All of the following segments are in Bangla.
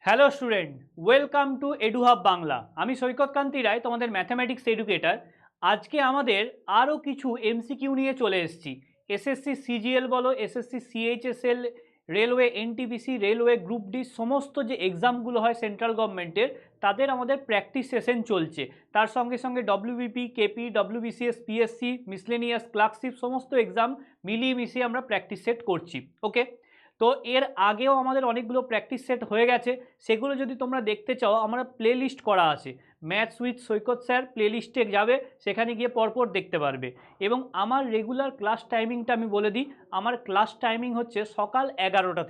Hello student, welcome to এডুহাব Bangla. আমি সৈকত কান্তি রায়, তোমাদের ম্যাথামেটিক্স এডুকেটার। আজকে আমাদের আরও কিছু এমসিকিউ নিয়ে চলে এসেছি। এসএসসি সিজিএল বলো, SSC CHSL, railway NTPC, railway group D, সমস্ত যে এক্সামগুলো হয় সেন্ট্রাল গভর্নমেন্টের, তাদের আমাদের প্র্যাকটিস সেশন চলছে। তার সঙ্গে সঙ্গে WBP, KP, WBCS, PSC, miscellaneous, clerkship, সমস্ত এক্সাম মিলিয়ে মিশিয়ে আমরা প্র্যাকটিস সেট করছি। ওকে, তো এর আগেও আমাদের অনেকগুলো প্র্যাকটিস সেট হয়ে গেছে। সেগুলো যদি তোমরা দেখতে চাও, আমরা প্লে লিস্ট করা আছে, maths with Saikat sir play লিস্টে যাবে, সেখানে গিয়ে পরপর দেখতে পারবে। এবং আমার রেগুলার ক্লাস টাইমিংটা আমি বলে দিই। আমার ক্লাস টাইমিং হচ্ছে সকাল 11টা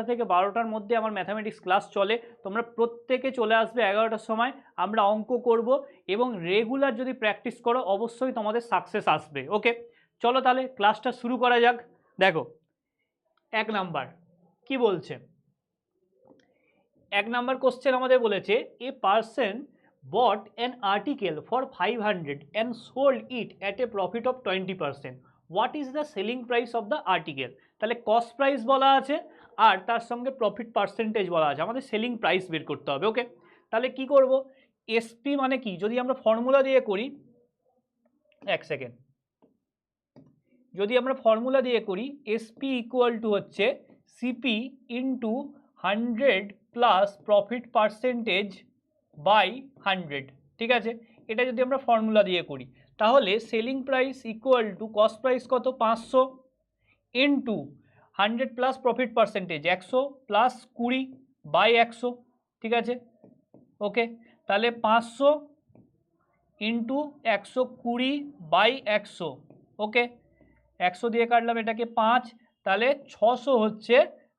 থেকে 12টার মধ্যে আমার ম্যাথামেটিক্স ক্লাস চলে। তোমরা প্রত্যেকে চলে আসবে 11টার সময়, আমরা অঙ্ক করব। এবং রেগুলার যদি প্র্যাকটিস করো অবশ্যই তোমাদের সাকসেস আসবে। ওকে, চলো তাহলে ক্লাসটা শুরু করা যাক। দেখো, 1 নাম্বার কি বলছে? 1 নাম্বার কোশ্চেন আমাদের বলেছে, a person bot an article for 500 and sold it at a profit of 20%। What is the selling price of the article? তাহলে কস্ট প্রাইস বলা আছে আর তার সঙ্গে প্রফিট পার্সেন্টেজ বলা আছে, আমাদের সেলিং প্রাইস বের করতে হবে। ওকে, তাহলে কি করব? এসপি মানে কি, যদি আমরা ফর্মুলা দিয়ে করি, এক সেকেন্ড, যদি আমরা ফর্মুলা দিয়ে করি, এসপি ইকুয়াল টু হচ্ছে CP into 100 plus profit percentage by 100। ঠিক আছে, এটা যদি আমরা ফর্মুলা দিয়ে করি, তাহলে selling price equal to cost price কত, 500 into 100 plus profit percentage 100 plus 20 by 100। ঠিক আছে, ওকে, তাহলে 500 ইন্টু 120 বাই 100। ওকে, 100 দিয়ে কাটলাম এটাকে 5, তাহলে 600 হচ্ছে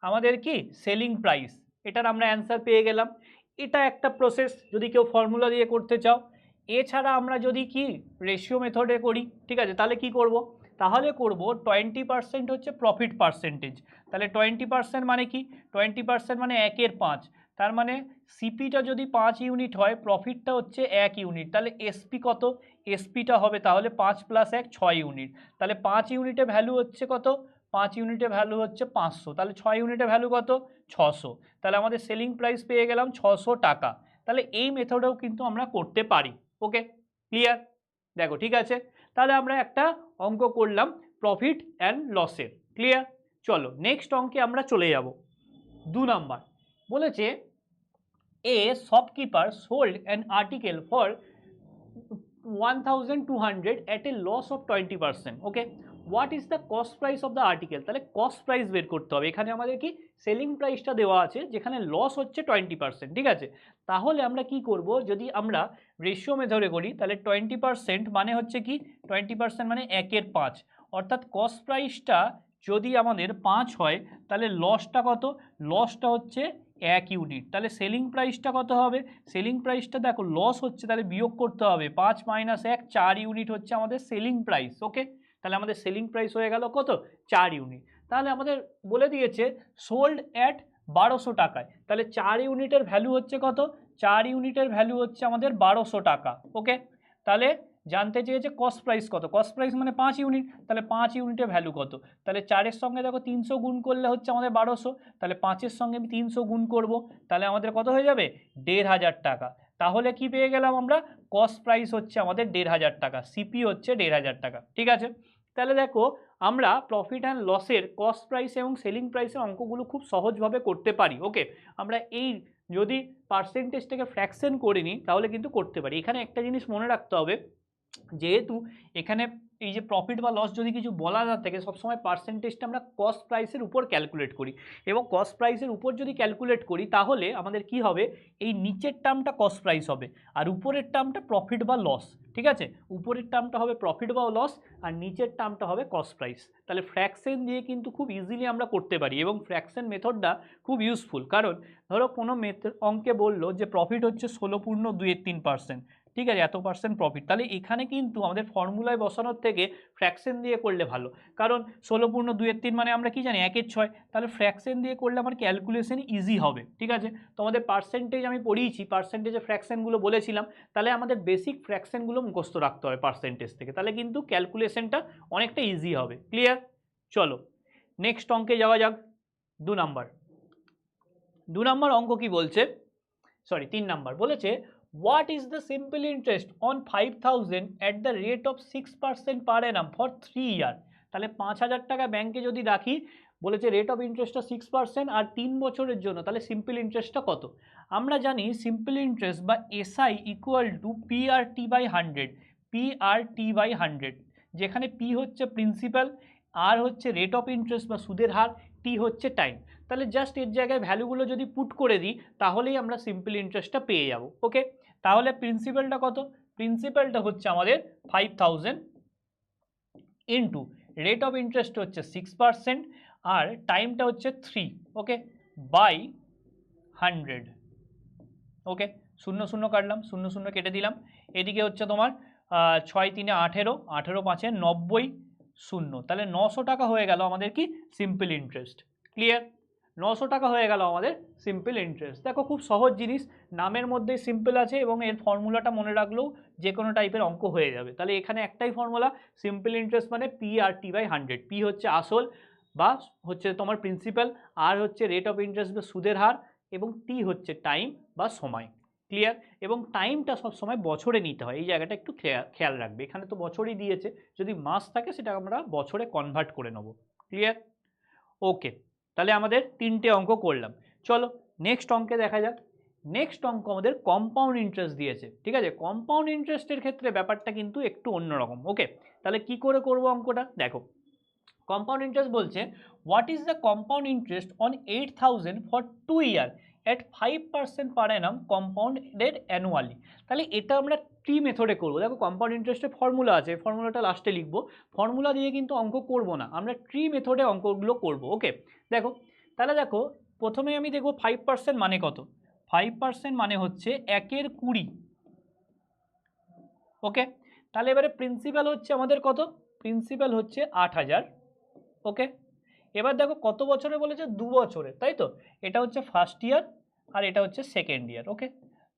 আমাদের কি সেলিং প্রাইস। এটার আমরা অ্যান্সার পেয়ে গেলাম। এটা একটা প্রসেস যদি কেউ ফর্মুলা দিয়ে করতে চাও। এছাড়া আমরা যদি কি রেশিও মেথডে করি, ঠিক আছে, তাহলে কি করব? তাহলে করব 20% হচ্ছে প্রফিট পার্সেন্টেজ। তাহলে 20% মানে কি? 20% মানে 1/5। তার মানে সিপিটা যদি 5 ইউনিট হয়, প্রফিটটা হচ্ছে 1 ইউনিট, তাহলে এসপি কত? এসপিটা হবে তাহলে 5 + 1 6 ইউনিট। তাহলে 5 ইউনিটে ভ্যালু হচ্ছে কত? 5 ইউনিটে ভ্যালু হচ্ছে 500। তাহলে 6 ইউনিটে ভ্যালু কত? 600। তাহলে আমাদের সেলিং প্রাইস পেয়ে গেলাম 600 টাকা। তাহলে এই মেথডেও কিন্তু আমরা করতে পারি। ওকে, ক্লিয়ার? দেখো, ঠিক আছে, তাহলে আমরা একটা অঙ্ক করলাম প্রফিট অ্যান্ড লসের। ক্লিয়ার? চলো নেক্সট অঙ্কে আমরা চলে যাব। 2 নাম্বার বলেছে, এ shopkeeper sold an article for 1200 at a loss of 20%. Okay, what is the cost price of the article? তাহলে কস্ট প্রাইস বের করতে হবে। এখানে আমাদের কি সেলিং প্রাইসটা দেওয়া আছে, যেখানে লস হচ্ছে 20%। ঠিক আছে, তাহলে আমরা কি করব? যদি আমরা রেশিও মেথডে করি, তাহলে 20% মানে হচ্ছে কি, 20% মানে 1/5, অর্থাৎ কস্ট প্রাইসটা যদি আমাদের 5 হয়, তাহলে লসটা কত? লসটা হচ্ছে 1 ইউনিট। তাহলে সেলিং প্রাইসটা কত হবে? সেলিং প্রাইসটা দেখো, লস হচ্ছে, তাহলে বিয়োগ করতে হবে, 5 - 1 4 ইউনিট হচ্ছে আমাদের সেলিং প্রাইস। ওকে, তাহলে আমাদের সেলিং প্রাইস হয়ে গেল কত? 4 ইউনিট। তাহলে আমাদের বলে দিয়েছে সোল্ড অ্যাট 1200 টাকায়, তাহলে 4 ইউনিটের ভ্যালু হচ্ছে কত? 4 ইউনিটের ভ্যালু হচ্ছে আমাদের 1200 টাকা। ওকে, তাহলে জানতে চেয়েছে কস্ট প্রাইস কত? কস্ট প্রাইস মানে 5 ইউনিট, তাহলে 5 ইউনিটের ভ্যালু কত? তাহলে 4-এর সঙ্গে দেখো 300 গুণ করলে হচ্ছে আমাদের 1200, তাহলে 5-এর সঙ্গে আমি 300 গুণ করব, তাহলে আমাদের কত হয়ে যাবে? 1500 টাকা। তাহলে কি পেয়ে গেলাম আমরা? কস্ট প্রাইস হচ্ছে আমাদের 1500 টাকা, সিপি হচ্ছে 1500 টাকা। ঠিক আছে, তাহলে দেখো, আমরা প্রফিট অ্যান্ড লসের কস্ট প্রাইস এবং সেলিং প্রাইসের অঙ্কগুলো খুব সহজভাবে করতে পারি। ওকে, আমরা এই যদি পার্সেন্টেজটাকে ফ্র্যাকশন করে নিই, তাহলে কিন্তু করতে পারি। এখানে একটা জিনিস মনে রাখতে হবে, যেহেতু এখানে এই যে প্রফিট বা লস যদি কিছু বলা না থাকে, সবসময় পার্সেন্টেজটা আমরা কস্ট প্রাইসের উপর ক্যালকুলেট করি, এবং কস্ট প্রাইসের উপর যদি ক্যালকুলেট করি, তাহলে আমাদের কি হবে? এই নিচের টার্মটা কস্ট প্রাইস হবে আর উপরের টার্মটা প্রফিট বা লস। ঠিক আছে, উপরের টার্মটা হবে প্রফিট বা লস আর নিচের টার্মটা হবে কস্ট প্রাইস। তাহলে ফ্র্যাকশন দিয়ে কিন্তু খুব ইজিলি আমরা করতে পারি, এবং ফ্র্যাকশন মেথডটা খুব ইউজফুল। কারণ ধরো কোনো অঙ্কে বললো যে প্রফিট হচ্ছে 16.23%, ঠিক আছে, এত পার্সেন্ট প্রফিট, তাহলে এখানে কিন্তু আমাদের ফর্মুলায় বসানোর থেকে ফ্র্যাকশন দিয়ে করলে ভালো। কারণ 16.23 মানে আমরা কি জানি, 1/6, তাহলে ফ্র্যাকশন দিয়ে করলে আমার ক্যালকুলেশন ইজি হবে। ঠিক আছে, তো আমাদের পার্সেন্টেজ আমি পড়িয়েছি, পার্সেন্টেজে ফ্র্যাকশনগুলো বলেছিলাম, তাহলে আমাদের বেসিক ফ্র্যাকশনগুলো মুখস্থ রাখতে হবে পার্সেন্টেজ থেকে, তাহলে কিন্তু ক্যালকুলেশনটা অনেকটা ইজি হবে। ক্লিয়ার? চলো নেক্সট অঙ্কে যাওয়া যাক। 2 নাম্বার 2 নম্বর অঙ্ক কি বলছে, সরি 3 নম্বর বলেছে what is the simple interest on 5000 at the rate of 6% per Anam for 3 ইয়ার। তাহলে 5000 টাকা ব্যাংকে যদি রাখি, বলেছে রেট অফ ইন্টারেস্টটা 6% আর 3 বছরের জন্য, তাহলে সিম্পল ইন্টারেস্টটা কত? আমরা জানি সিম্পল ইন্টারেস্ট বা SI equal to PRT by 100, PRT by 100, যেখানে পি হচ্ছে প্রিন্সিপাল, আর হচ্ছে রেট অফ ইন্টারেস্ট বা সুদের হার, টি হচ্ছে টাইম। তাহলে জাস্ট এর জায়গায় ভ্যালুগুলো যদি পুট করে দিই তাহলেই আমরা সিম্পল ইন্টারেস্টটা পেয়ে যাব। ওকে, তাহলে প্রিন্সিপালটা কত? প্রিন্সিপালটা হচ্ছে আমাদের 5000 ইন্টু রেট অফ ইন্টারেস্ট হচ্ছে 6% আর টাইমটা হচ্ছে 3, ওকে, বাই 100। ওকে, 0 0 কাটলাম, 0 0 কেটে দিলাম। এদিকে হচ্ছে তোমার 6 3 18, 18 5 90, 0, তাহলে 900 টাকা হয়ে গেল আমাদের কি সিম্পল ইন্টারেস্ট। ক্লিয়ার? 900 টাকা হয়ে গেল আমাদের সিম্পল ইন্টারেস্ট। দেখো খুব সহজ জিনিস, নামের মধ্যে সিম্পল আছে এবং এর ফর্মুলাটা মনে রাখলেও যে কোনো টাইপের অঙ্ক হয়ে যাবে। তাহলে এখানে একটাই ফর্মুলা, সিম্পল ইন্টারেস্ট মানে পিআরটি বাই 100। পি হচ্ছে আসল বা হচ্ছে তোমার প্রিন্সিপাল, আর হচ্ছে রেট অফ ইন্টারেস্ট বা সুদের হার, এবং টি হচ্ছে টাইম বা সময়। ক্লিয়ার? এবং টাইমটা সবসময় বছরে নিতে হয়, এই জায়গাটা একটু খেয়াল রাখবে। এখানে তো বছরই দিয়েছে, যদি মাস থাকে সেটা আমরা বছরে কনভার্ট করে নেব। ক্লিয়ার? ওকে, তাহলে আমাদের 3টে অঙ্ক করলাম। চলো নেক্সট অঙ্কে দেখা যাক। নেক্সট অঙ্ক আমাদের কম্পাউন্ড ইন্টারেস্ট দিয়েছে। ঠিক আছে, কম্পাউন্ড ইন্টারেস্টের ক্ষেত্রে ব্যাপারটা কিন্তু একটু অন্যরকম। ওকে, তাহলে কি করে করব অঙ্কটা দেখো। কম্পাউন্ড ইন্টারেস্ট বলছে what is the compound interest on 8000 for 2 year at 5% per Anam compounded annually. তাহলে এটা আমরা ট্রি মেথডে করবো। দেখো কম্পাউন্ড ইন্টারেস্টের ফর্মুলা আছে, ফর্মুলাটা লাস্টে লিখবো। ফর্মুলা দিয়ে কিন্তু অঙ্ক করব না, আমরা ট্রি মেথডে অঙ্কগুলো করব। ওকে, দেখো তাহলে দেখো প্রথমে আমি দেখবো 5% মানে কত। 5% মানে হচ্ছে 1 এর 20। ওকে, তাহলে এবারে প্রিন্সিপাল হচ্ছে আমাদের কত? প্রিন্সিপাল হচ্ছে 8000। ওকে, এবার দেখো কত বছরে বলেছে, 2 বছরে, তাই তো? এটা হচ্ছে ফার্স্ট ইয়ার আর এটা হচ্ছে সেকেন্ড ইয়ার। ওকে,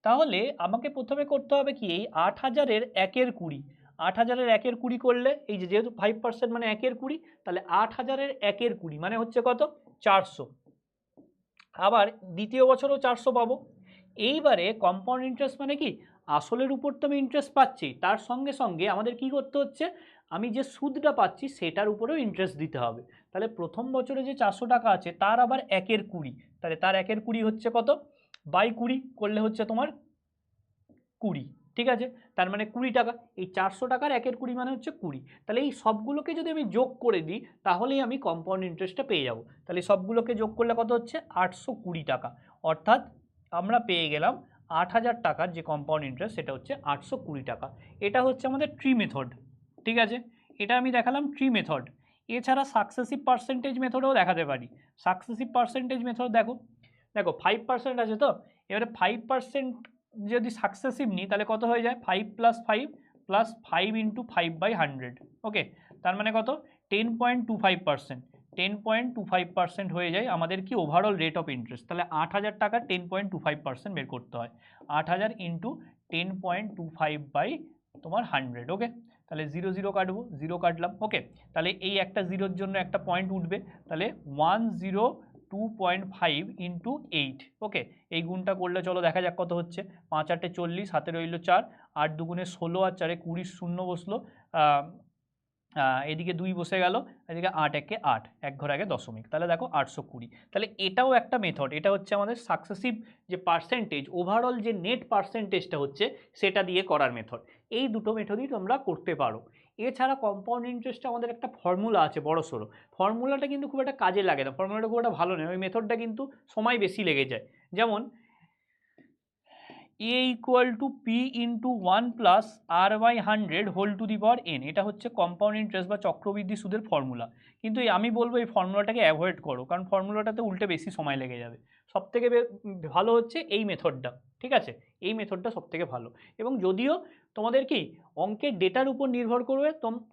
তাহলে আমাকে প্রথমে করতে হবে কি, এই 8000-এর 1 এর 20, 8000-এর 1 এর 20 করলে এই যে যেহেতু 5% মানে 1 এর 20, তাহলে 8000-এর 1 এর 20 মানে হচ্ছে কত? 400। আবার দ্বিতীয় বছরও 400 পাবো। এইবারে কম্পাউন্ড ইন্টারেস্ট মানে কি, আসলের উপর তো আমি ইন্টারেস্ট পাচ্ছি, তার সঙ্গে সঙ্গে আমাদের কি করতে হচ্ছে, আমি যে সুদটা পাচ্ছি সেটার উপরেও ইন্টারেস্ট দিতে হবে। তাহলে প্রথম বছরে যে 400 টাকা আছে তার আবার 1 এর 20, তাহলে তার 1 এর 20 হচ্ছে কত? বাই 20 করলে হচ্ছে তোমার 20। ঠিক আছে, তার মানে 20 টাকা। এই 400 টাকার 1 এর 20 মানে হচ্ছে 20। তাহলে এই সবগুলোকে যদি আমি যোগ করে দিই তাহলেই আমি কম্পাউন্ড ইন্টারেস্টটা পেয়ে যাব। তাহলে সবগুলোকে যোগ করলে কত হচ্ছে? 820 টাকা। অর্থাৎ আমরা পেয়ে গেলাম 8000 টাকার যে কম্পাউন্ড ইন্টারেস্ট সেটা হচ্ছে 820 টাকা। এটা হচ্ছে আমাদের ট্রি মেথড। ঠিক আছে, এটা আমি দেখালাম ট্রি মেথড। এছাড়া সাকসেসিভ পার্সেন্টেজ মেথডেও দেখাতে পারি। সাকসেসিভ পার্সেন্টেজ মেথড দেখো, দেখো 5% আছে তো, এবারে 5% যদি সাকসেসিভ নিই তাহলে কত হয়ে যায়? 5 + 5 + 5 × 5/100। ওকে, তার মানে কত? 10.25%। 10.25% হয়ে যায় আমাদের কি ওভারঅল রেট অফ ইন্টারেস্ট। তাহলে 8000 টাকা 10.25% বের করতে হয়। 8000 × 10.25 তোমার 100। ওকে, তাহলে 0 0 কাটবো, 0 কাটলাম। ওকে, তাহলে এই একটা জিরোর জন্য একটা পয়েন্ট উঠবে, তাহলে 102.5 × 8। ওকে, এই গুণটা করলে চলো দেখা যাক কত হচ্ছে। 5 8 40, হাতে রইল 4, 8 2 16 আর 4 20, শূন্য বসলো, এদিকে 2 বসে গেল, এদিকে 8 1 8, এক ঘর আগে দশমিক, তাহলে দেখো 820। তাহলে এটাও একটা মেথড, এটা হচ্ছে আমাদের সাকসেসিভ যে পার্সেন্টেজ, ওভারঅল যে নেট পার্সেন্টেজটা হচ্ছে সেটা দিয়ে করার মেথড। এই দুটো মেথডই তোমরা করতে পারো। এছাড়া কম্পাউন্ড ইন্টারেস্টে আমাদের একটা ফর্মুলা আছে বড়সড়, ফর্মুলাটা কিন্তু খুব একটা কাজে লাগে না, ফর্মুলাটা খুব একটা ভালো নয়, ওই মেথডটা কিন্তু সময় বেশি লেগে যায়। যেমন a = p × 1 + r/100 whole to the power n, এটা হচ্ছে কম্পাউন্ড ইন্টারেস্ট বা চক্রবৃদ্ধি সুদের ফর্মুলা। কিন্তু আমি বলবো এই ফর্মুলাটাকে অ্যাভয়েড করো, কারণ ফর্মুলাটাতে উল্টে বেশি সময় লেগে যাবে। সবথেকে ভালো হচ্ছে এই মেথডটা। ঠিক আছে, এই মেথডটা সবথেকে ভালো। এবং যদিও তোমাদের কি অঙ্কের ডেটার উপর নির্ভর করবে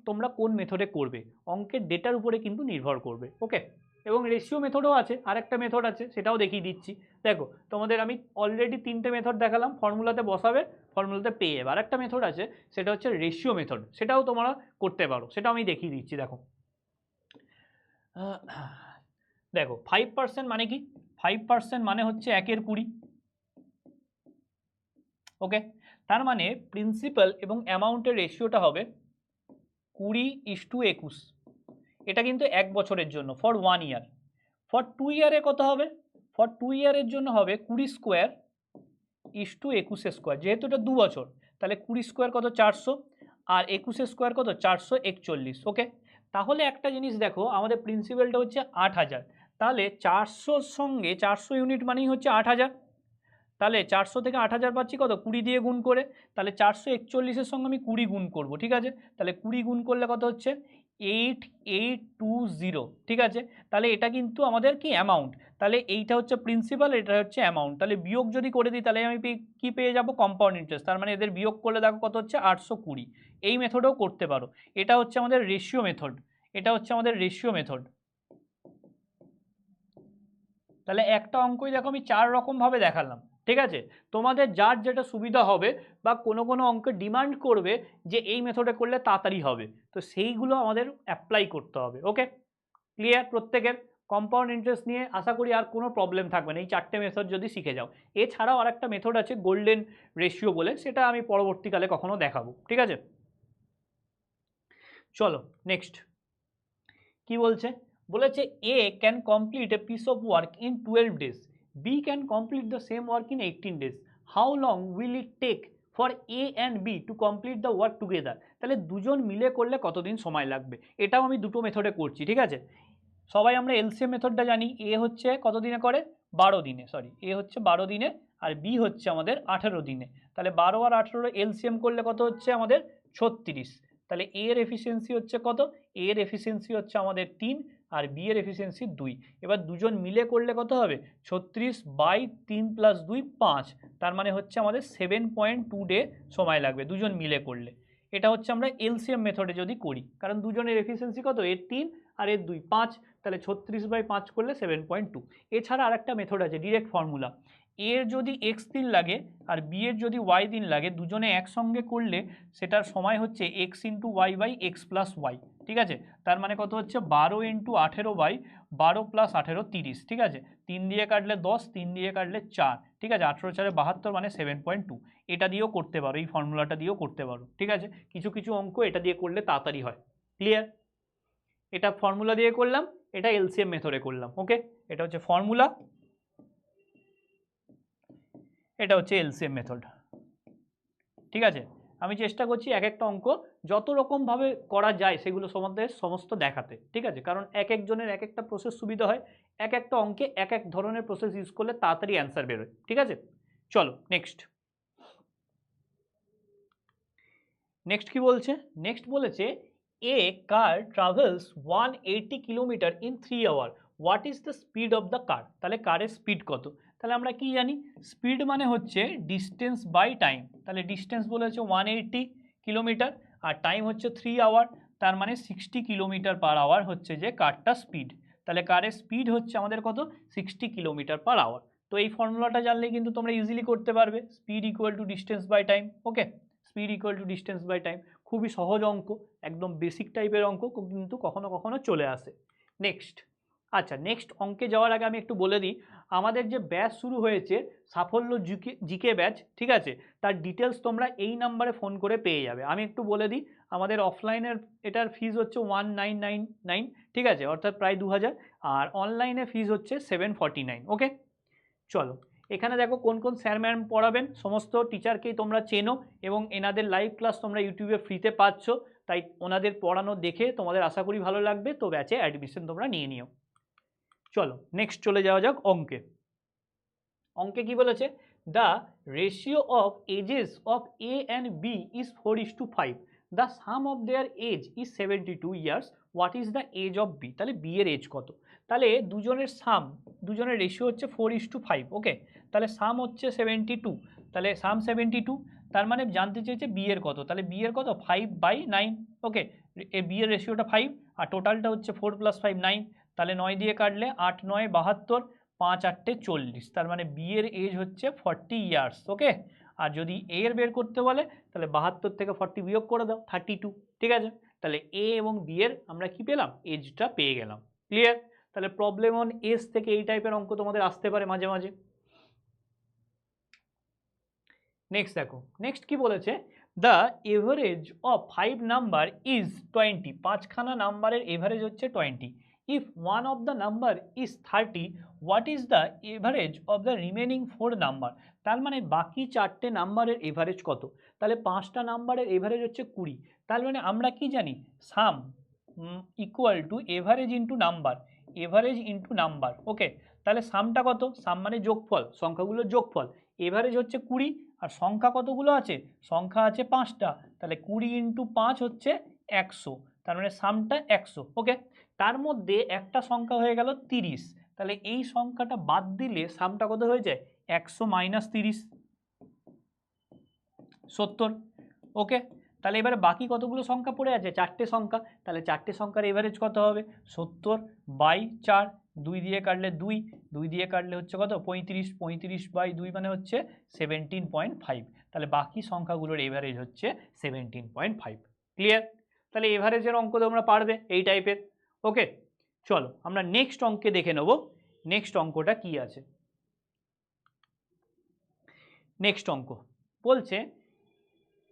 তোমরা কোন মেথডে করবে, অঙ্কের ডেটার উপরে কিন্তু নির্ভর করবে। ওকে, এবং রেশিও মেথডও আছে, আরেকটা মেথড আছে সেটাও দেখিয়ে দিচ্ছি। দেখো তোমাদের আমি অলরেডি 3টে মেথড দেখালাম, ফর্মুলাতে বসাবে, ফর্মুলাতে পেয়ে যাবে। আরেকটা মেথড আছে সেটা হচ্ছে রেশিও মেথড, সেটাও তোমরা করতে পারো, সেটাও আমি দেখিয়ে দিচ্ছি। দেখো দেখো 5% মানে কি? 5% মানে হচ্ছে 1/20। ওকে, তার মানে প্রিন্সিপাল এবং অ্যামাউন্টের রেশিওটা হবে 20:21। এটা কিন্তু 1 বছরের জন্য, ফর 1 ইয়ার। ফর 2 ইয়ারে কত হবে? ফর 2 ইয়ারের জন্য হবে 20 স্কোয়ার ইস টু 21 স্কোয়ার, যেহেতু এটা 2 বছর তাহলে 20 স্কোয়ার কত 400, আর 21 স্কোয়ার কত 441। ওকে, তাহলে একটা জিনিস দেখো, আমাদের প্রিন্সিপালটা হচ্ছে 8000, তাহলে 400-র সঙ্গে 400 ইউনিট মানেই হচ্ছে 8000। তাহলে 400 থেকে 8000 পাচ্ছি কত 20 দিয়ে গুণ করে, তাহলে 441-এর সঙ্গে আমি 20 গুণ করব, ঠিক আছে? তাহলে 20 গুণ করলে কত হচ্ছে 8820, ঠিক আছে? তাহলে এটা কিন্তু আমাদের কি অ্যামাউন্ট, তাহলে এইটা হচ্ছে প্রিন্সিপাল, এটা হচ্ছে অ্যামাউন্ট। তাহলে বিয়োগ যদি করে দিই তাহলে আমি কি পেয়ে যাব? Compound interest. তার মানে এদের বিয়োগ করলে দেখো কত হচ্ছে 820। এই মেথডেও করতে পারো, এটা হচ্ছে আমাদের রেশিও মেথড, এটা হচ্ছে আমাদের রেশিও মেথড। তাহলে একটা অঙ্কই দেখো আমি 4 রকমভাবে দেখালাম, ঠিক আছে? তোমাদের যার যেটা সুবিধা হবে বা কোনো কোনো অঙ্ক ডিমান্ড করবে যে এই মেথডে করলে তাড়াতাড়ি হবে, তো সেইগুলো আমাদের অ্যাপ্লাই করতে হবে। ওকে, ক্লিয়ার প্রত্যেকের? কম্পাউন্ড ইন্টারেস্ট নিয়ে আশা করি আর কোনো প্রবলেম থাকবে না এই 4টে মেথড যদি শিখে যাও। এছাড়াও আরেকটা মেথড আছে গোল্ডেন রেশিও বলে, সেটা আমি পরবর্তীকালে কখনো দেখাবো, ঠিক আছে? চলো নেক্সট কি বলছে, বলেছে A can complete a piece of work in 12 days, B can complete the same work in 18 days, how long will it take for A and B to complete the work together? তাহলে দুজন মিলে করলে কতদিন সময় লাগবে? এটাও আমি দুটো মেথডে করছি, ঠিক আছে? সবাই আমরা এলসিএম মেথডটা জানি, এ হচ্ছে কত দিনে করে 12 দিনে, সরি এ হচ্ছে 12 দিনে আর বি হচ্ছে আমাদের 18 দিনে। তাহলে 12 আর 18 এলসিএম করলে কত হচ্ছে আমাদের 36। তাহলে এ এর এফিসিয়েন্সি হচ্ছে কত? এ এর এফিসিয়েন্সি হচ্ছে আমাদের 3 আর বি এর এফিসিয়েন্সি 2। এবার দুজন মিলে করলে কত হবে? 36/3 + 2 5, তার মানে হচ্ছে আমাদের 7.2 ডে সময় লাগবে দুজন মিলে করলে। এটা হচ্ছে আমরা এলসিএম মেথডে যদি করি, কারণ দুজনের এফিসিয়েন্সি কত? এর 3 আর এর 2 5, তাহলে 36/5 করলে 7.2। এছাড়া আরেকটা মেথড আছে ডিরেক্ট ফর্মুলা, এর যদি x দিন লাগে আর বি এর যদি y দিন লাগে, দুজনে একসঙ্গে করলে সেটার সময় হচ্ছে x × y/x + y, ঠিক আছে? তার মানে কত হচ্ছে 12 × 18/12 + 18 30, ঠিক আছে? 3 দিয়ে কাটলে 10, 3 দিয়ে কাটলে 4, ঠিক আছে? 18 × 4 = 72 মানে 7.2। এটা দিয়েও করতে পারো, এই ফর্মুলাটা দিয়েও করতে পারো, ঠিক আছে? কিছু কিছু অঙ্ক এটা দিয়ে করলে তাড়াতাড়ি হয়। ক্লিয়ার? এটা ফর্মুলা দিয়ে করলাম, এটা এলসিএম মেথডে করলাম। ওকে, এটা হচ্ছে ফর্মুলা, এটা হচ্ছে এলসিএম মেথড, ঠিক আছে? আমি চেষ্টা করছি এক একটা অঙ্ক যত রকমভাবে করা যায় সেগুলো সমস্ত দেখাতে, ঠিক আছে? কারণ এক একজনের এক একটা প্রসেস সুবিধা হয়, এক একটা অঙ্কে এক এক ধরনের প্রসেস ইউজ করলে তাড়াতাড়ি অ্যান্সার বেরোয়, ঠিক আছে? চলো নেক্সট নেক্সট কি বলছে? নেক্সট বলেছে a car travels 180 kilometre in 3 hour, what is the speed of the car? তাহলে কারের স্পিড কত? তাহলে আমরা কি জানি, স্পিড মানে হচ্ছে ডিস্টেন্স বাই টাইম। তাহলে ডিস্টেন্স বলেছে 180 কিলোমিটার আর টাইম হচ্ছে 3 আওয়ার, তার মানে 60 কিলোমিটার/আওয়ার হচ্ছে যে কারটা স্পিড। তাহলে কারের স্পিড হচ্ছে আমাদের কত? 60 কিলোমিটার/আওয়ার। তো এই ফর্মুলাটা জানলেই কিন্তু তোমরা ইজিলি করতে পারবে, speed equal to distance by time. Okay, speed equal to distance by time, খুবই সহজ অঙ্ক, একদম বেসিক টাইপের অঙ্ক, কিন্তু কখনো কখনো চলে আসে। নেক্সট, আচ্ছা নেক্সট অঙ্কে যাওয়ার আগে আমি একটু বলে দিই, আমাদের যে ব্যাচ শুরু হয়েছে সাফল্য জিকে ব্যাচ, ঠিক আছে? তার ডিটেলস তোমরা এই নাম্বারে ফোন করে পেয়ে যাবে। আমি একটু বলে দিই, আমাদের অফলাইনের এটার ফিজ হচ্ছে 1999, ঠিক আছে, অর্থাৎ প্রায় 2000, আর অনলাইনে ফিজ হচ্ছে 749। ওকে, চলো এখানে দেখো কোন কোন স্যার ম্যাম পড়াবেন, সমস্ত টিচারকেই তোমরা চেনো এবং এনাদের লাইভ ক্লাস তোমরা ইউটিউবে ফ্রিতে পাচ্ছ, তাই ওনাদের পড়ানো দেখে তোমাদের আশা করি ভালো লাগবে, তো ব্যাচে অ্যাডমিশন তোমরা নিয়ে নিও। চলো নেক্সট চলে যাওয়া যাক অঙ্কে। অঙ্কে কি বলেছে? The ratio of ages of A and B is 4:5, the sum of their age is 72 years, what is the age of B? তাহলে বি এর এজ কত? তাহলে দুজনের রেশিও হচ্ছে 4:5। ওকে, তাহলে সাম হচ্ছে 72, তাহলে সাম 72, তার মানে জানতে চেয়েছে বি এর কত? তাহলে বি এর কত? 5/9। ওকে, বি এর রেশিওটা 5 আর টোটালটা হচ্ছে 4 + 5 9, তাহলে 9 দিয়ে কাটলে 8 9 72, 5 8 40, তার মানে বি এর এজ হচ্ছে 40 ইয়ার্স। ওকে, আর যদি এ এর বের করতে বলে তাহলে 72 থেকে 40 বিয়োগ করে দাও, 32, ঠিক আছে? তাহলে এ এবং বি এর আমরা কি পেলাম? এজটা পেয়ে গেলাম। ক্লিয়ার? তাহলে প্রবলেম অন এস থেকে এই টাইপের অঙ্ক তোমাদের আসতে পারে মাঝে মাঝে। নেক্সট দেখো, নেক্সট কি বলেছে, the average of 5 number is 20, 5খানা নাম্বারের এভারেজ হচ্ছে 20। If one of the number is 30, what is the average of the remaining 4 number. তার মানে বাকি 4টে নাম্বারের এভারেজ কত? তাহলে 5টা নাম্বারের এভারেজ হচ্ছে 20। তার মানে আমরা কি জানি, sum equal to average into number, average into number. Okay, তাহলে সামটা কত? সাম মানে যোগফল, সংখ্যাগুলোর যোগফল। এভারেজ হচ্ছে 20 আর সংখ্যা কতগুলো আছে? সংখ্যা আছে 5টা, তাহলে 20 ইন্টু 5 হচ্ছে 100, তার মানে সামটা 100। ওকে, তার মধ্যে একটা সংখ্যা হয়ে গেল 30, তাহলে এই সংখ্যাটা বাদ দিলে সামটা কত হয়ে যায়? 100 মাইনাস 30, 70। ওকে, তাহলে এবারে বাকি কতগুলো সংখ্যা পড়ে আছে? 4টে সংখ্যা, তাহলে 4টে সংখ্যার এভারেজ কত হবে? 70/4, 2 দিয়ে কাটলে 2, 2 দিয়ে কাটলে হচ্ছে কত? 35, 35/2 মানে হচ্ছে 17.5। তাহলে বাকি সংখ্যাগুলোর এভারেজ হচ্ছে 17.5। ক্লিয়ার? তাহলে এভারেজের অঙ্ক তোমরা পারবে এই টাইপের। ওকে, চলো আমরা নেক্সট অঙ্কে দেখে নেব নেক্সট অঙ্কটা কি আছে। নেক্সট অঙ্ক বলছে,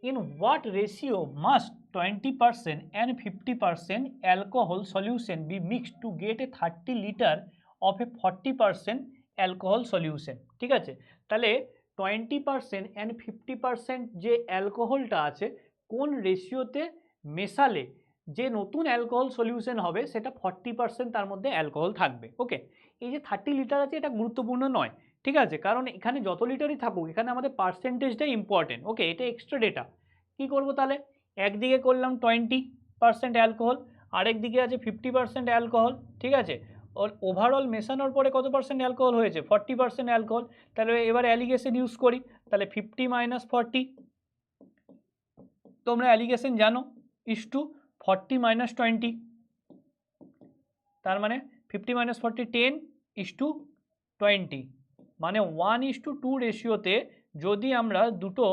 in what ratio must 20% and 50% alcohol solution be mixed to get a 30 liter of a 40% alcohol solution। ঠিক আছে, তাহলে 20% and 50% যে অ্যালকোহলটা আছে কোন রেশিওতে মেশালে যে নতুন অ্যালকোহল সলিউশন হবে সেটা 40% তার মধ্যে অ্যালকোহল থাকবে। ওকে, এই যে 30 লিটার আছে এটা গুরুত্বপূর্ণ নয়, ঠিক আছে, কারণ এখানে যত লিটারই থাকুক এখানে আমাদের পার্সেন্টেজটাই ইম্পর্টেন্ট। ওকে, এটা এক্সট্রা ডেটা। কি করব তাহলে, একদিকে করলাম 20% অ্যালকোহল, আরেক দিকে আছে 50% অ্যালকোহল। ঠিক আছে, ওর ওভারঅল মেশানোর পরে কত পার্সেন্ট অ্যালকোহল হয়েছে? 40% অ্যালকোহল। তাহলে এবার অ্যালিগেশন ইউজ করি, তাহলে 50 মাইনাস 40, তোমরা অ্যালিগেশন জানো, ইস টু 40 মাইনাস 20, তার মানে 50 মাইনাস 40 10 ইস টু 20, মানে 1:2 রেশিওতে যদি আমরা দুটো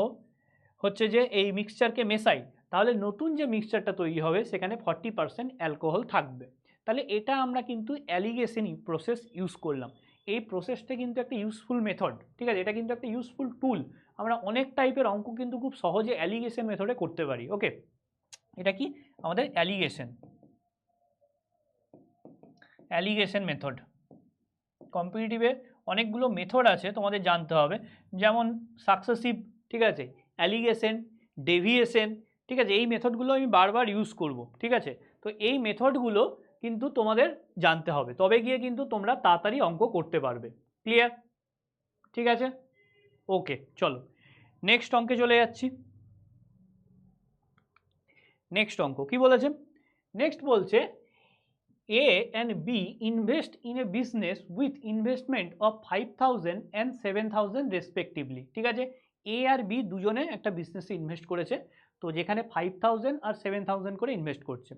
হচ্ছে যে এই মিক্সচারকে মেশাই তাহলে নতুন যে মিক্সচারটা তৈরি হবে সেখানে 40% অ্যালকোহল থাকবে। তাহলে এটা আমরা কিন্তু অ্যালিগেশন প্রসেস ইউজ করলাম। এই প্রসেসটা কিন্তু একটা ইউজফুল মেথড, ঠিক আছে, এটা কিন্তু একটা ইউজফুল টুল। আমরা অনেক টাইপের অঙ্ক কিন্তু খুব সহজে অ্যালিগেশন মেথডে করতে পারি। ওকে, এটা কি আমাদের অ্যালিগেশন মেথড। কম্পিটিটিভে অনেকগুলো মেথড আছে তোমাদের জানতে হবে, যেমন সাকসেসিভ, ঠিক আছে, অ্যালিগেশন, ডেভিয়েশন, ঠিক আছে, এই মেথডগুলো আমি বারবার ইউজ করব। ঠিক আছে, তো এই মেথডগুলো কিন্তু তোমাদের জানতে হবে, তবে গিয়ে কিন্তু তোমরা তাড়াতাড়ি অঙ্ক করতে পারবে। ক্লিয়ার? ঠিক আছে, ওকে, চলো নেক্সট অঙ্কে চলে যাচ্ছি। নেক্সট অঙ্ক কি বলেছে? নেক্সট বলছে, A and B invest in a business with investment of 5,000 and 7,000 respectively। ঠিক আছে, A আর B দুজনে একটা বিজনেসে ইনভেস্ট করেছে, তো যেখানে 5,000 আর 7,000 করে ইনভেস্ট করছে।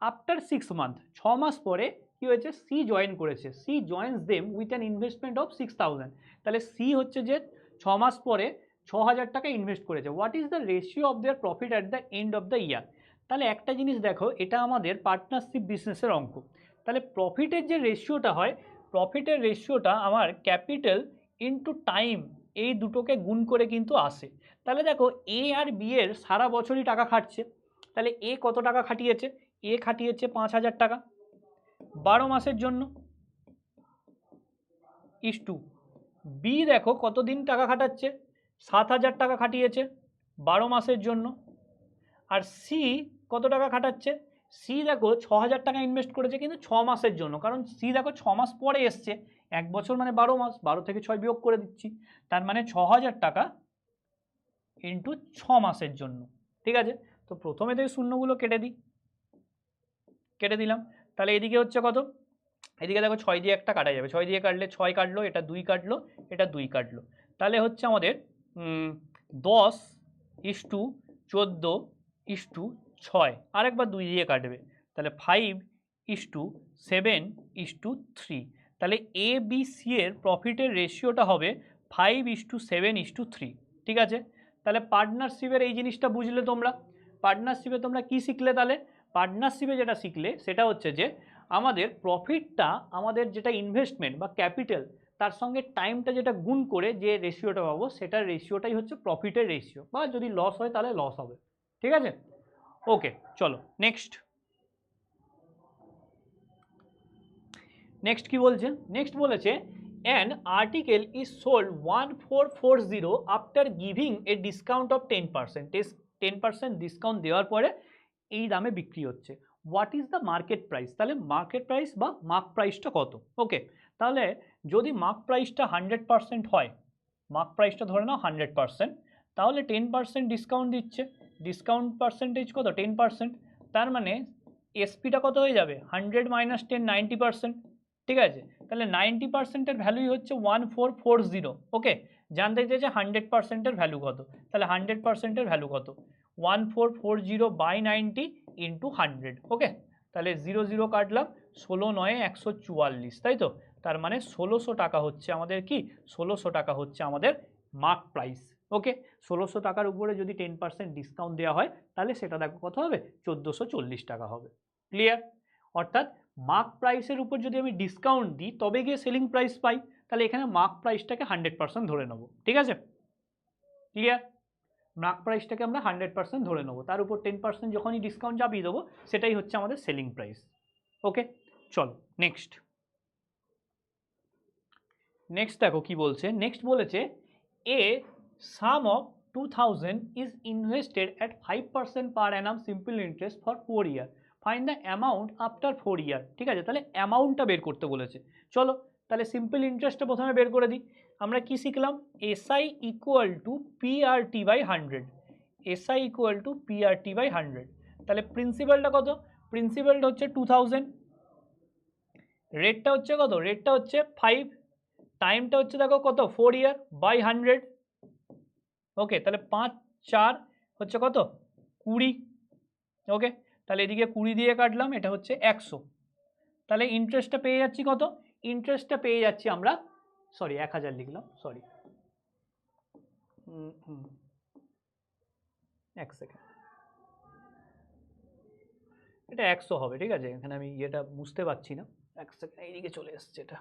আফটার 6 মান্থ, 6 মাস পরে কি হয়েছে? সি জয়েন করেছে, C joins them with an investment of 6,000। তাহলে সি হচ্ছে যে 6 মাস পরে 6,000 টাকা ইনভেস্ট করেছে। What is the ratio of their profit at the end of the year? তাহলে একটা জিনিস দেখো, এটা আমাদের পার্টনারশিপ বিজনেসের অঙ্ক। তাহলে প্রফিটের যে রেশিওটা হয়, প্রফিটের রেশিওটা আমার ক্যাপিটাল ইনটু টাইম, এই দুটোকে গুণ করে কিন্তু আসে। তাহলে দেখো এ আর বি এর সারা বছরই টাকা খাটছে, তাহলে এ কত টাকা খাটিয়েছে? এ খাটিয়েছে 5,000 টাকা 12 মাসের জন্য, ইস টু বি দেখো কতদিন টাকা খাটাচ্ছে? 7,000 টাকা খাটিয়েছে 12 মাসের জন্য। আর সি কত টাকা খাটাচ্ছে? সি দেখো 6,000 টাকা ইনভেস্ট করেছে কিন্তু 6 মাসের জন্য, কারণ সি দেখো 6 মাস পরে এসছে, 1 বছর মানে 12 মাস, 12 থেকে 6 বিয়োগ করে দিচ্ছি, তার মানে 6,000 টাকা ইন্টু 6 মাসের জন্য। ঠিক আছে, তো প্রথমে থেকে শূন্যগুলো কেটে দিলাম। তাহলে এদিকে হচ্ছে কত? এদিকে দেখো 6 দিয়ে একটা কাটা যাবে, 6 দিয়ে কাটলে 6 কাটলো, এটা 2 কাটলো, এটা 2 কাটলো, তাহলে হচ্ছে আমাদের 10:14:6, আরেকবার 2 দিয়ে কাটবে, তাহলে 5:7:3। তাহলে এ বি সি এর প্রফিটের রেশিওটা হবে 5:7:3। ঠিক আছে, তাহলে পার্টনারশিপের এই জিনিসটা বুঝলে তোমরা। পার্টনারশিপে তোমরা কি শিখলে? তাহলে পার্টনারশিপে যেটা শিখলে সেটা হচ্ছে যে আমাদের প্রফিটটা আমাদের যেটা ইনভেস্টমেন্ট বা ক্যাপিটাল তার সঙ্গে টাইমটা যেটা গুণ করে যে রেশিওটা পাবো সেটার রেশিওটাই হচ্ছে প্রফিটের রেশিও, বা যদি লস হয় তাহলে লস হবে। ঠিক আছে, ওকে চলো নেক্সট। নেক্সট কি বলছে? নেক্সট বলেছে an article is sold 1440 after giving a discount of 10%, 10% discount দেওয়ার পরে এই দামে বিক্রি হচ্ছে। What is the market price? তাহলে মার্কেট প্রাইস বা মার্ক প্রাইসটা কত? ওকে, তাহলে যদি মার্ক প্রাইসটা 100% হয়, মার্ক প্রাইসটা ধরে নাও 100%, তাহলে 10% ডিসকাউন্ট দিচ্ছে। ডিসকাউন্ট পার্সেন্টেজ কত? 10%। তার মানে এসপিটা কত হয়ে যাবে? 100 - 10, 90%। ঠিক আছে, তাহলে 90%-এর ভ্যালুই হচ্ছে 1440। ওকে, জানতে চাইছে 100%-এর ভ্যালু কত, তাহলে 100%-এর ভ্যালু কত? 1440 বাই 90 ইন্টু 100। ওকে, তাহলে 0 0 কাটলাম, 16 9 144, তাই তো? তার মানে 1600 টাকা হচ্ছে আমাদের কি? 1600 টাকা হচ্ছে আমাদের মার্ক প্রাইস। ওকে, 1600 টাকার উপরে যদি 10% ডিসকাউন্ট দেওয়া হয় তাহলে সেটা দেখো কত হবে? 1440 টাকা হবে। ক্লিয়ার? অর্থাৎ মার্ক প্রাইসের উপর যদি আমি ডিসকাউন্ট দিই তবে গিয়ে সেলিং প্রাইস পাই, তাহলে এখানে মার্ক প্রাইসটাকে 100% ধরে নেব। ঠিক আছে, ক্লিয়ার? মার্ক প্রাইসটাকে আমরা 100% ধরে নেব, তার উপর 10% যখনই ডিসকাউন্ট চাপিয়ে দেবো সেটাই হচ্ছে আমাদের সেলিং প্রাইস। ওকে, চলো নেক্সট। নেক্সট দেখো কি বলছে। নেক্সট বলেছে a sum of 2000 is invested at 5% per annum simple interest for 4 year, find the amount after 4 year. ঠিক আছে, তাহলে অ্যামাউন্টটা বের করতে বলেছে। চলো তাহলে সিম্পল ইন্টারেস্টটা প্রথমে বের করে দিই। আমরা কি শিখলাম? SI equal to PRT by 100। SI equal to PRT by 100। তাহলে প্রিন্সিপালটা কত? প্রিন্সিপালটা হচ্ছে 2000, রেটটা হচ্ছে কত? রেটটা হচ্ছে 5, টাইমটা হচ্ছে দেখো কত? 4 ইয়ার বাই 100। ওকে, তাহলে 5 4 হচ্ছে কত? 20। ওকে, তাহলে এদিকে 20 দিয়ে কাটলাম, এটা হচ্ছে 100। তাহলে ইন্টারেস্টটা পেয়ে যাচ্ছি কত? ইন্টারেস্টটা পেয়ে যাচ্ছি আমরা, সরি 1000 লিখলাম, সরি, এক সেকেন্ড, এটা 100 হবে। ঠিক আছে, এখানে আমি ইয়েটা বুঝতে পারছি না, এক সেকেন্ড, এইদিকে চলে এসছে এটা।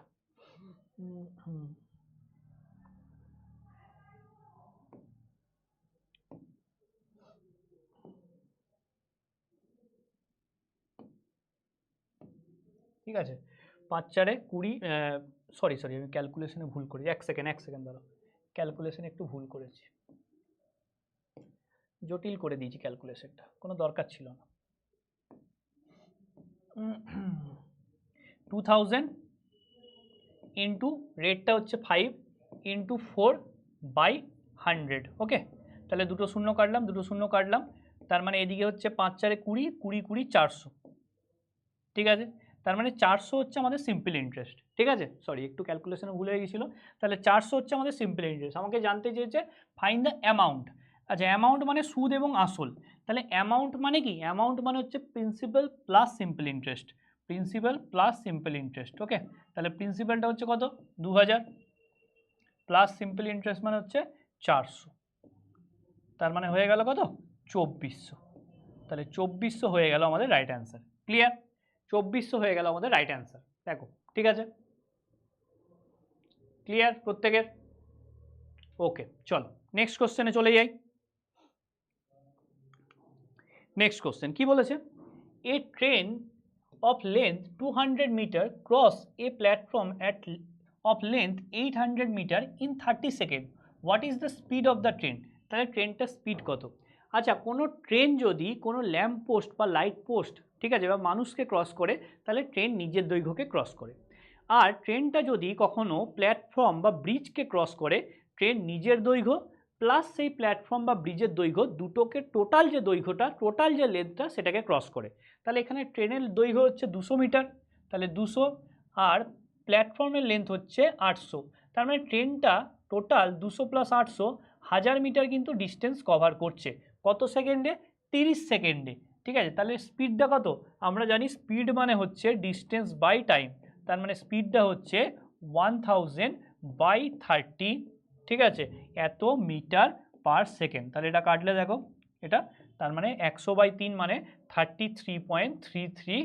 ঠিক আছে, 5 4 20, সরি সরি আমি ক্যালকুলেশনে ভুল করেছি, এক সেকেন্ড দাঁড়াও, ক্যালকুলেশনে একটু ভুল করেছি, জটিল করে দিয়েছি ক্যালকুলেশনটা, কোনো দরকার ছিল না। 2000 ইন্টু রেটটা হচ্ছে 5 ইন্টু 4 বাই 100। ওকে, তাহলে দুটো শূন্য কাটলাম, দুটো শূন্য কাটলাম, তার মানে এদিকে হচ্ছে 5 4 20, 20 20 400। ঠিক আছে, তার মানে 400 হচ্ছে আমাদের সিম্পল ইন্টারেস্ট। ঠিক আছে, সরি একটু ক্যালকুলেশনে ভুল হয়ে গেছিলো। তাহলে 400 হচ্ছে আমাদের সিম্পল ইন্টারেস্ট। আমাকে জানতে চেয়েছে ফাইন্ড দ্য অ্যামাউন্ট। আচ্ছা, অ্যামাউন্ট মানে সুদ এবং আসল। তাহলে অ্যামাউন্ট মানে কি? অ্যামাউন্ট মানে হচ্ছে principal plus simple interest, principal plus simple interest. Okay, তাহলে প্রিন্সিপালটা হচ্ছে কত? 2000 প্লাস সিম্পল ইন্টারেস্ট মানে হচ্ছে 400, তার মানে হয়ে গেল কত? 2400। তাহলে 2400 হয়ে গেল আমাদের রাইট অ্যান্সার। ক্লিয়ার? 2400 হয়ে গেল আমাদের রাইট অ্যান্সার। দেখো, ঠিক আছে, ক্লিয়ার প্রত্যেকের? ওকে, চলো নেক্সট কোশ্চেনে চলে যাই। নেক্সট কোশ্চেন কি বলেছে? A train of length 200 metre cross a platform at of length 800 metre in 30 second, what is the speed of the train? তাহলে ট্রেনটার স্পিড কত? আচ্ছা, কোনো ট্রেন যদি কোনো ল্যাম্প পোস্ট বা লাইট পোস্ট, ঠিক আছে, বা মানুষকে ক্রস করে তাহলে ট্রেন নিজের দৈর্ঘ্যকে ক্রস করে। আর ট্রেনটা যদি কখনো প্ল্যাটফর্ম বা ব্রিজকে ক্রস করে, ট্রেন নিজের দৈর্ঘ্য প্লাস সেই প্ল্যাটফর্ম বা ব্রিজের দৈর্ঘ্য দুটোকে টোটাল যে দৈর্ঘ্যটা, টোটাল যে লেন্থটা সেটাকে ক্রস করে। তাহলে এখানে ট্রেনের দৈর্ঘ্য হচ্ছে 200 মিটার, তাহলে 200, আর প্ল্যাটফর্মের লেন্থ হচ্ছে 800। তার মানে ট্রেনটা টোটাল 200 প্লাস 800 1000 মিটার কিন্তু ডিস্টেন্স কভার করছে। কত সেকেন্ডে? 30 সেকেন্ডে। ঠিক আছে, তাহলে স্পিডটা কত? আমরা জানি স্পিড মানে হচ্ছে ডিস্টেন্স বাই টাইম, তার মানে স্পিডটা হচ্ছে 1000 বাই 30। ঠিক আছে, এত মিটার পার সেকেন্ড। তাহলে এটা কাটলে দেখো এটা, তার মানে 100 বাই 3 মানে 33.33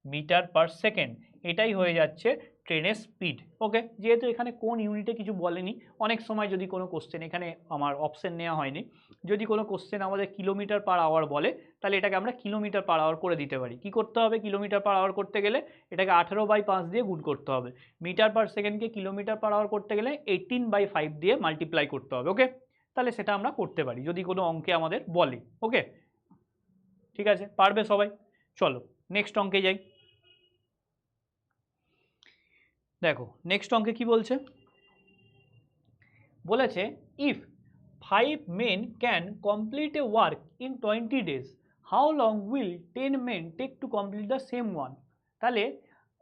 মিটার পার সেকেন্ড, এটাই হয়ে যাচ্ছে ট্রেনের স্পিড। ওকে, যেহেতু এখানে কোন ইউনিটে কিছু বলেনি, অনেক সময় যদি কোনো কোশ্চেন, এখানে আমার অপশন নেওয়া হয়নি, যদি কোনো কোশ্চেন আমাদের কিলোমিটার পার আওয়ার বলে তাহলে এটাকে আমরা কিলোমিটার পার আওয়ার করে দিতে পারি। কি করতে হবে, কিলোমিটার পার আওয়ার করতে গেলে এটাকে 18/5 দিয়ে গুণ করতে হবে, মিটার পার সেকেন্ডকে কিলোমিটার পার আওয়ার করতে গেলে 18/5 দিয়ে মাল্টিপ্লাই করতে হবে। ওকে, তাহলে সেটা আমরা করতে পারি যদি কোনো অঙ্কে আমাদের বলে। ওকে, ঠিক আছে, পারবে সবাই। চলো নেক্সট অঙ্কে যাই। দেখো নেক্সট অঙ্কে কি বলছে, বলেছে if 5 men can complete a work in 20 days, how long will 10 men take to complete the same one? তাহলে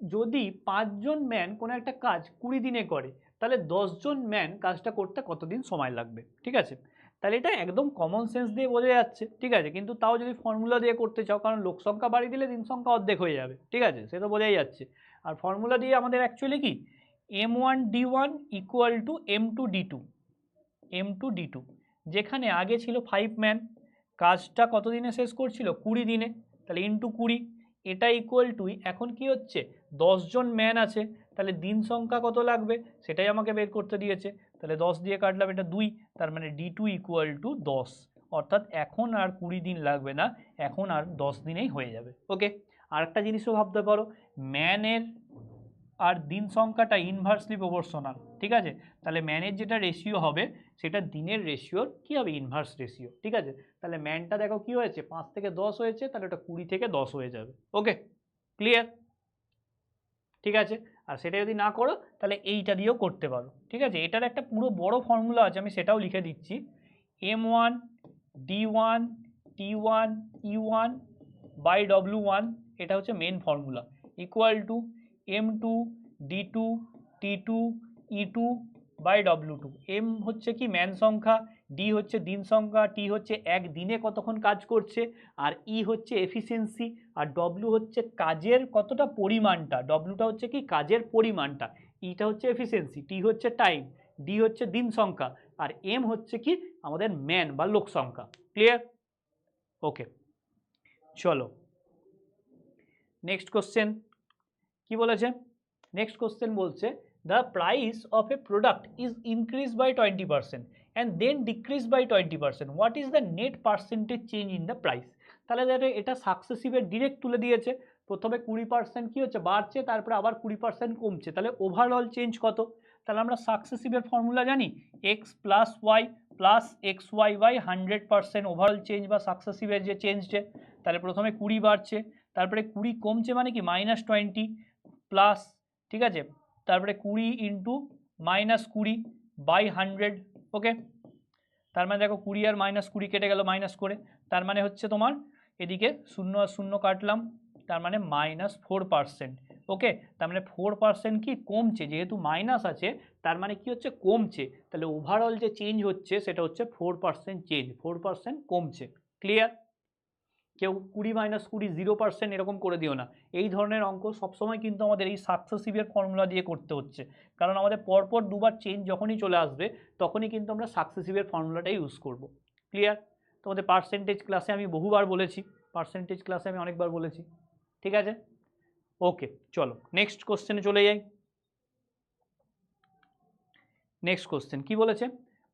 যদি 5জন ম্যান কোনো একটা কাজ 20 দিনে করে, তাহলে 10জন ম্যান কাজটা করতে কতদিন সময় লাগবে? ঠিক আছে, তাহলে এটা একদম কমন সেন্স দিয়ে বোঝা যাচ্ছে। ঠিক আছে, কিন্তু তাও যদি ফর্মুলা দিয়ে করতে চাও, কারণ লোক সংখ্যা বাড়িয়ে দিলে দিন সংখ্যা অর্ধেক হয়ে যাবে। ঠিক আছে, সে তো বোঝাই যাচ্ছে। আর ফর্মুলা দিয়ে আমাদের অ্যাকচুয়ালি কি m1d1 ইকুয়াল টু m2d2, যেখানে আগে ছিল 5 ম্যান, কাজটা কত দিনে শেষ করছিল? 20 দিনে, তাহলে ইন্টু 20, এটা ইকুয়াল টু এখন কি হচ্ছে 10জন ম্যান আছে, তাহলে দিন সংখ্যা কত লাগবে সেটাই আমাকে বের করতে দিয়েছে। তাহলে 10 দিয়ে কাটলাম, এটা 2, তার মানে d2 ইকুয়াল টু 10, অর্থাৎ এখন আর 20 দিন লাগবে না, এখন আর 10 দিনেই হয়ে যাবে। ওকে, আর একটা জিনিসও ভাবতে পারো, ম্যানের আর দিন সংখ্যাটা ইনভার্সলি প্রপোর্শনাল। ঠিক আছে, তাহলে ম্যানের যেটা রেশিও হবে সেটা দিনের রেশিওর কি হবে? Inverse ratio. ঠিক আছে, তাহলে ম্যানটা দেখো কি হয়েছে, 5 থেকে 10 হয়েছে, তাহলে ওটা 20 থেকে 10 হয়ে যাবে। ওকে, ক্লিয়ার? ঠিক আছে, আর সেটা যদি না করো তাহলে এইটা দিয়েও করতে পারো। ঠিক আছে, এটার একটা পুরো বড় ফর্মুলা আছে, আমি সেটাও লিখে দিচ্ছি। m1 d1 t1 e1 by w1, এটা হচ্ছে main formula, equal to m2 d2 t2 e2 by w2। m হচ্ছে কি ম্যান সংখ্যা, d হচ্ছে দিন সংখ্যা, t হচ্ছে এক দিনে কতক্ষণ কাজ করছে, আর e হচ্ছে এফিসিয়েন্সি, আর w হচ্ছে কাজের কতটা পরিমাণটা, wটা হচ্ছে কি কাজের পরিমাণটা, ইটা হচ্ছে এফিসিয়েন্সি, t হচ্ছে টাইম, d হচ্ছে দিন সংখ্যা, আর m হচ্ছে কি আমাদের ম্যান বা লোক সংখ্যা। ক্লিয়ার? ওকে, চলো নেক্সট কোশ্চেন কি বলেছে। নেক্সট কোশ্চেন বলছে the price of a product is increase by 20% and then decrease by 20%, what is the net percentage change in the price? তাহলে দেখো এটা সাকসেসিভের ডিরেক্ট তুলে দিয়েছে, প্রথমে 20% কি হচ্ছে বাড়ছে, তারপরে আবার 20% কমছে, তাহলে ওভারঅল চেঞ্জ কত? তাহলে আমরা সাকসেসিভের ফর্মুলা জানি, x plus y plus x y by 100% overall change বা সাকসেসিভের যে চেঞ্জটা। তাহলে প্রথমে 20 বাড়ছে, তারপরে 20 কমছে মানে কি -20 প্লাস, ঠিক আছে, তারপরে 20 ইন্টু -20 বাই 100। ওকে, তার মানে দেখো 20 আর -20 কেটে গেল মাইনাস করে, তার মানে হচ্ছে তোমার এদিকে 0 আর 0 কাটলাম, তার মানে -4%। ওকে, তার মানে 4% কি কমছে, যেহেতু মাইনাস আছে তার মানে কি হচ্ছে কমছে, তাহলে ওভারঅল যে চেঞ্জ হচ্ছে সেটা হচ্ছে 4% চেঞ্জ, 4% কমছে। ক্লিয়ার? কেউ 20 - 20 0% এরকম করে দিও না, এই ধরনের অঙ্ক সবসময় কিন্তু আমাদের এই সাকসেসিভের ফর্মুলা দিয়ে করতে হচ্ছে, কারণ আমাদের পরপর দুবার চেঞ্জ যখনই চলে আসবে তখনই কিন্তু আমরা সাকসেসিভের ফর্মুলাটাই ইউজ করব। ক্লিয়ার? তোমাদের পার্সেন্টেজ ক্লাসে আমি বহুবার বলেছি, পার্সেন্টেজ ক্লাসে আমি অনেকবার বলেছি। ঠিক আছে, ওকে, চলো নেক্সট কোশ্চেনে চলে যাই। নেক্সট কোশ্চেন কি বলেছে,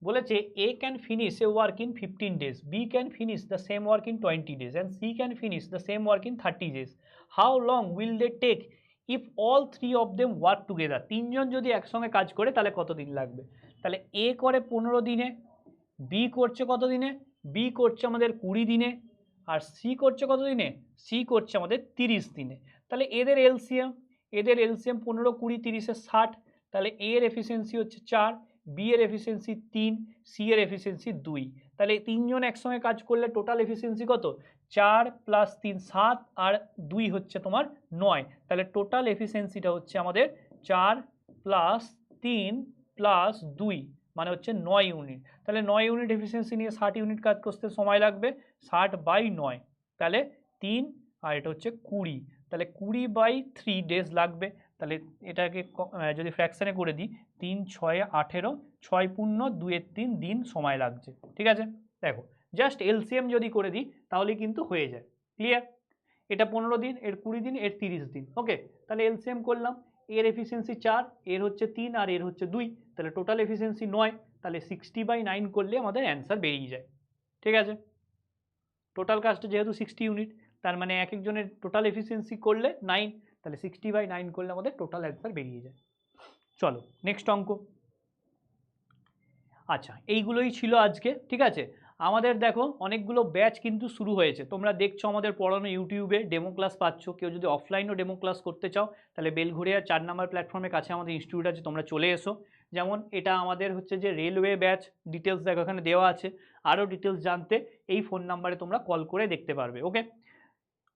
বলেছে A can finish a work in 15 days, B can finish the same work in 20 days and C can finish the same work in 30 days. How long will they take if all three of them work together? তিনজন যদি একসঙ্গে কাজ করে তাহলে কত দিন লাগবে? তাহলে A করে 15 দিনে, B করছে কত দিনে? B করছে আমাদের 20 দিনে, আর C করছে কত দিনে? C করছে আমাদের 30 দিনে। তাহলে এদের এলসিএম, 15 20 30 60, তাহলে A এর এফিসিয়েন্সি হচ্ছে 4, B এর এফিসিয়েন্সি 3, C এর এফিসিয়েন্সি 2। তাহলে তিনজন একসঙ্গে কাজ করলে টোটাল এফিসিয়েন্সি কত? 4 + 3 7 আর 2 হচ্ছে তোমার 9, তাহলে টোটাল এফিসিয়েন্সিটা হচ্ছে আমাদের 4 + 3 + 2 মানে হচ্ছে 9 ইউনিট। তাহলে 9 ইউনিট এফিসিয়েন্সি নিয়ে 60 ইউনিট কাজ করতে সময় লাগবে, 60/9, তাহলে 3 আর এটা হচ্ছে 20, তাহলে 20/3 ডেজ লাগবে। তাহলে এটাকে যদি ফ্র্যাকশানে করে দিই, 3 6 18, 6 × 2 = 3 দিন সময় লাগছে। ঠিক আছে, দেখো জাস্ট এলসিএম যদি করে দিই তাহলে কিন্তু হয়ে যায়। ক্লিয়ার? এটা 15 দিন, এর 20 দিন, এর 30 দিন। ওকে, তাহলে এলসিএম করলাম, এর এফিসিয়েন্সি 4, এর হচ্ছে 3 আর এর হচ্ছে 2, তাহলে টোটাল এফিসিয়েন্সি 9, তাহলে 60/9 করলে আমাদের অ্যান্সার বেরিয়ে যায়। ঠিক আছে, টোটাল কাজটা যেহেতু 60 ইউনিট, তার মানে এক একজনের টোটাল এফিসিয়েন্সি করলে 9, তাহলে 60/9 করলে আমাদের টোটাল অ্যান্সার বেরিয়ে যায়। চলো নেক্সট অঙ্ক। আচ্ছা, এইগুলোই ছিল আজকে। ঠিক আছে, আমাদের দেখো অনেকগুলো ব্যাচ কিন্তু শুরু হয়েছে, তোমরা দেখছো আমাদের পড়ানো ইউটিউবে ডেমো ক্লাস পাচ্ছ। কেউ যদি অফলাইনও ডেমো ক্লাস করতে চাও তাহলে বেলঘড়িয়া 4 নম্বর প্ল্যাটফর্মের কাছে আমাদের ইনস্টিটিউট আছে, তোমরা চলে এসো। যেমন এটা আমাদের হচ্ছে যে রেলওয়ে ব্যাচ, ডিটেলস দেখো এখানে দেওয়া আছে। আরও ডিটেলস জানতে এই ফোন নাম্বারে তোমরা কল করে দেখতে পারবে। ওকে,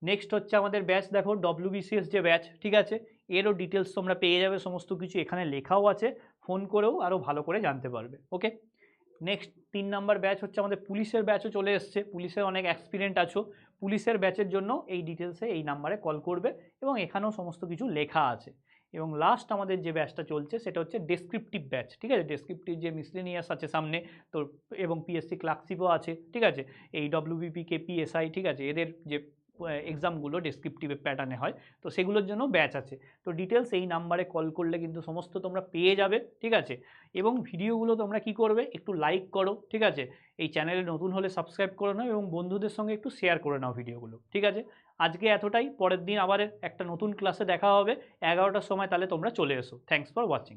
নেক্সট হচ্ছে আমাদের ব্যাচ দেখো WBCS যে ব্যাচ, ঠিক আছে, এরও ডিটেলস তোমরা পেয়ে যাবে, সমস্ত কিছু এখানে লেখাও আছে, ফোন করেও আরও ভালো করে জানতে পারবে। ওকে, নেক্সট 3 নাম্বার ব্যাচ হচ্ছে আমাদের পুলিশের ব্যাচও চলে এসছে, পুলিশের অনেক এক্সপিরিয়েন্ট আছো, পুলিশের ব্যাচের জন্য এই ডিটেলসে এই নাম্বারে কল করবে এবং এখানেও সমস্ত কিছু লেখা আছে। এবং লাস্ট আমাদের যে ব্যাচটা চলছে সেটা হচ্ছে ডেসক্রিপটিভ ব্যাচ। ঠিক আছে, ডেসক্রিপটিভ যে মিসলেনিয়াস আছে সামনে তো, এবং পিএসসি ক্লার্কশিপও আছে। ঠিক আছে, এই WBP KP SI, ঠিক আছে, এদের যে এক্সামগুলো ডেসক্রিপটিভ প্যাটার্নে হয়, তো সেগুলোর জন্য ব্যাচ আছে। তো ডিটেলস এই নাম্বারে কল করলে কিন্তু সমস্ত তোমরা পেয়ে যাবে। ঠিক আছে, এবং ভিডিওগুলো তোমরা কি করবে, একটু লাইক করো। ঠিক আছে, এই চ্যানেলে নতুন হলে সাবস্ক্রাইব করে নাও এবং বন্ধুদের সঙ্গে একটু শেয়ার করে নাও ভিডিওগুলো। ঠিক আছে, আজকে এতটাই, পরের দিন আবার একটা নতুন ক্লাসে দেখা হবে 11টার সময়, তাহলে তোমরা চলে এসো। Thanks for watching.